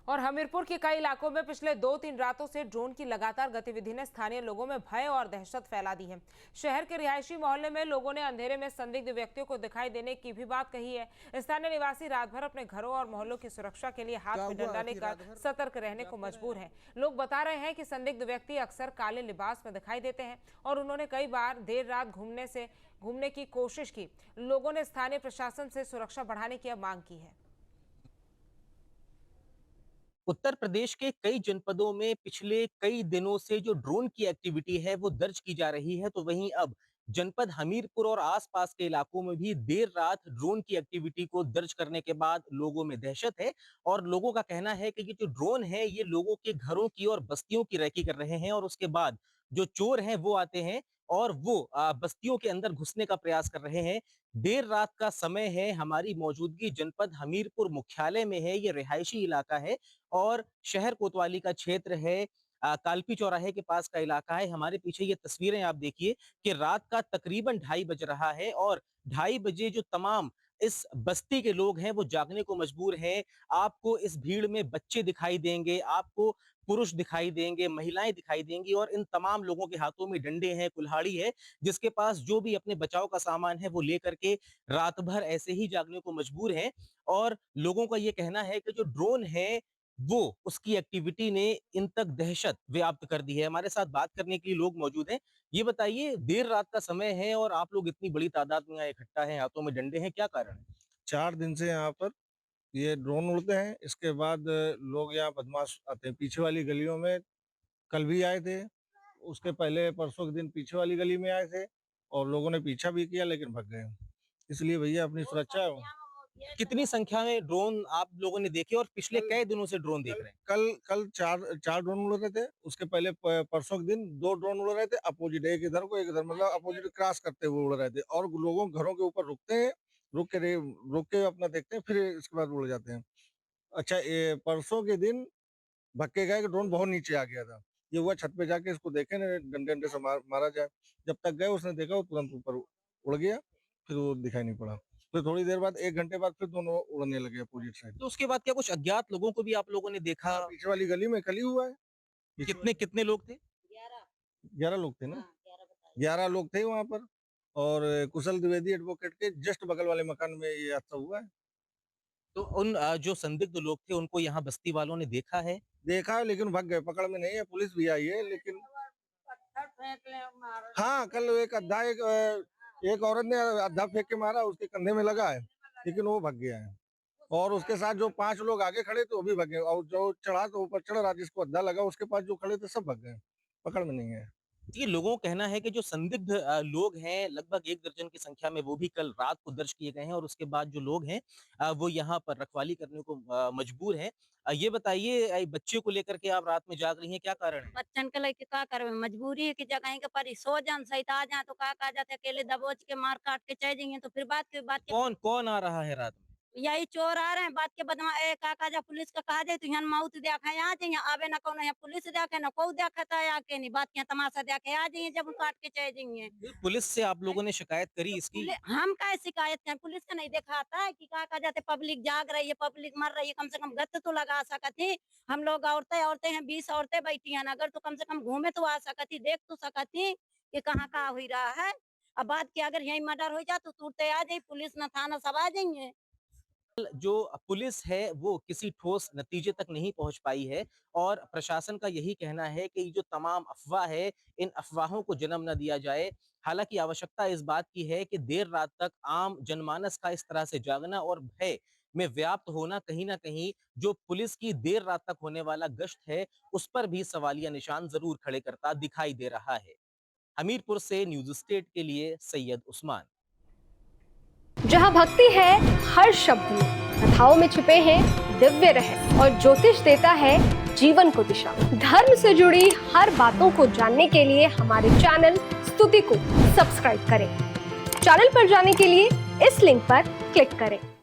और हमीरपुर के कई इलाकों में पिछले 2-3 रातों से ड्रोन की लगातार गतिविधि ने स्थानीय लोगों में भय और दहशत फैला दी है। शहर के रिहायशी मोहल्ले में लोगों ने अंधेरे में संदिग्ध व्यक्तियों को दिखाई देने की भी बात कही है। स्थानीय निवासी रात भर अपने घरों और मोहल्लों की सुरक्षा के लिए हाथ में डंडा लेकर सतर्क रहने को मजबूर हैं। लोग बता रहे हैं कि संदिग्ध व्यक्ति अक्सर काले लिबास में दिखाई देते हैं और उन्होंने कई बार देर रात घूमने की कोशिश की। लोगों ने स्थानीय प्रशासन से सुरक्षा बढ़ाने की मांग की है। उत्तर प्रदेश के कई जनपदों में पिछले कई दिनों से जो ड्रोन की एक्टिविटी है वो दर्ज की जा रही है, तो वहीं अब जनपद हमीरपुर और आसपास के इलाकों में भी देर रात ड्रोन की एक्टिविटी को दर्ज करने के बाद लोगों में दहशत है। और लोगों का कहना है कि ये जो ड्रोन है ये लोगों के घरों की और बस्तियों की रैकी कर रहे हैं और उसके बाद जो चोर हैं वो आते हैं और वो बस्तियों के अंदर घुसने का प्रयास कर रहे हैं। देर रात का समय है, हमारी मौजूदगी जनपद हमीरपुर मुख्यालय में है, ये रिहायशी इलाका है और शहर कोतवाली का क्षेत्र है। कालपी चौराहे के पास का इलाका है। हमारे पीछे ये तस्वीरें आप देखिए कि रात का तकरीबन 2:30 बज रहा है और 2:30 बजे जो तमाम इस बस्ती के लोग हैं वो जागने को मजबूर हैं। आपको इस भीड़ में बच्चे दिखाई देंगे, आपको पुरुष दिखाई देंगे, महिलाएं दिखाई देंगी और इन तमाम लोगों के हाथों में डंडे हैं, कुल्हाड़ी है, जिसके पास जो भी अपने बचाव का सामान है वो लेकर के रात भर ऐसे ही जागने को मजबूर हैं। और लोगों का ये कहना है कि जो ड्रोन है वो उसकी एक्टिविटी ने इन तक दहशत व्याप्त कर दी है। हमारे साथ बात करने के लिए लोग मौजूद हैं। ये बताइए, देर रात का समय है और आप लोग इतनी बड़ी तादाद में यहाँ इकट्ठा हैं, हाथों में डंडे हैं, क्या कारण है? 4 दिन से यहाँ पर ये ड्रोन उड़ते हैं। इसके बाद लोग यहाँ बदमाश आते हैं। पीछे वाली गलियों में कल भी आए थे, उसके पहले परसों के दिन पीछे वाली गली में आए थे और लोगों ने पीछा भी किया लेकिन भग गए। इसलिए भैया अपनी सुरक्षा कितनी संख्या में ड्रोन आप लोगों ने देखे और पिछले कल कई दिनों से ड्रोन देख रहे हैं? कल कल 4 ड्रोन उड़ रहे थे। उसके पहले परसों के दिन 2 ड्रोन उड़ रहे थे अपोजिट, एक इधर को एक इधर, मतलब अपोजिट क्रॉस करते हुए उड़ रहे थे और लोगों घरों के ऊपर रुकते हैं, रुक के अपना देखते हैं, फिर इसके बाद उड़ जाते हैं। अच्छा, ये परसों के दिन भक्के गए कि ड्रोन बहुत नीचे आ गया था। ये हुआ छत पे जाके इसको देखे ना, डंडे-वंडे से मारा जाए। जब तक गए उसने देखा वो तुरंत ऊपर उड़ गया, फिर वो दिखाई नहीं पड़ा। फिर थोड़ी देर बाद 1 घंटे बाद फिर दोनों उड़ने लगे अपोजिट साइड। तो उसके बाद क्या कुछ अज्ञात लोगों को भी आप लोगों ने देखा? हाँ, पीछे वाली गली में कल ही हुआ है। कितने कितने लोग थे? 11 लोग थे ना? 11 लोग थे वहाँ पर और कुशल द्विवेदी एडवोकेट के जस्ट बगल वाले मकान में ये हादसा हुआ है। तो उन जो संदिग्ध लोग थे उनको यहाँ बस्ती वालों ने देखा है? देखा है लेकिन भाग गए, पकड़ में नहीं है, पुलिस भी आई है लेकिन हाँ, कल एक औरत ने अद्धा फेंक के मारा, उसके कंधे में लगा है, लेकिन वो भाग गया है। और उसके साथ जो 5 लोग आगे खड़े थे वो भी भाग गए और जो चढ़ा तो ऊपर चढ़ रहा, जिसको अद्धा लगा उसके पास जो खड़े थे सब भाग गए, पकड़ में नहीं है। ये लोगों का कहना है कि जो संदिग्ध लोग हैं लगभग 1 दर्जन की संख्या में वो भी कल रात को दर्ज किए गए हैं और उसके बाद जो लोग हैं वो यहाँ पर रखवाली करने को मजबूर हैं। ये बताइए, बच्चे को लेकर के आप रात में जाग रही हैं, क्या कारण है? बच्चन के लइके का करबे मजबूरी है कि जगह के परी सो जान सही आ जाए तो का जाते अकेले दबोच के मार काट के चले जाइए तो फिर बात के कौन आ रहा है रात में? यही चोर आ रहे हैं बात के बदमा ए काका जा पुलिस का कहा जाए तो यहाँ मौत देखा आ जाइए आवे ना कौन यहाँ पुलिस देखे ना को देखता है आके नहीं बात के यहाँ तमाशा देखे आ जाइए जब काट के चले जाइए। पुलिस से आप लोगों ने शिकायत करी इसकी? हम का शिकायत करें पुलिस का नहीं देखा आता है कि काका जाते पब्लिक जाग रही है पब्लिक मर रही है कम से कम गत तो लगा सकती। हम लोग औरतें औरतें हैं 20 औरतें बैठी हैं अगर तो कम से कम घूमे तो आ सकती देख तो सकती कि कहाँ का हुई रहा है। अब बात की अगर यही मर्डर हो जाए तो तुरते आ जाए पुलिस न थाना सब आ जाएंगे। जो पुलिस है वो किसी ठोस नतीजे तक नहीं पहुंच पाई है और प्रशासन का यही कहना है कि ये जो तमाम अफवाह है इन अफवाहों को जन्म न दिया जाए। हालांकि आवश्यकता इस बात की है कि देर रात तक आम जनमानस का इस तरह से जागना और भय में व्याप्त होना कहीं ना कहीं जो पुलिस की देर रात तक होने वाला गश्त है उस पर भी सवालिया निशान जरूर खड़े करता दिखाई दे रहा है। हमीरपुर से न्यूज स्टेट के लिए सैयद उस्मान। जहाँ भक्ति है हर शब्द में, कथाओं में छुपे हैं दिव्य रहस्य और ज्योतिष देता है जीवन को दिशा। धर्म से जुड़ी हर बातों को जानने के लिए हमारे चैनल स्तुति को सब्सक्राइब करें। चैनल पर जाने के लिए इस लिंक पर क्लिक करें।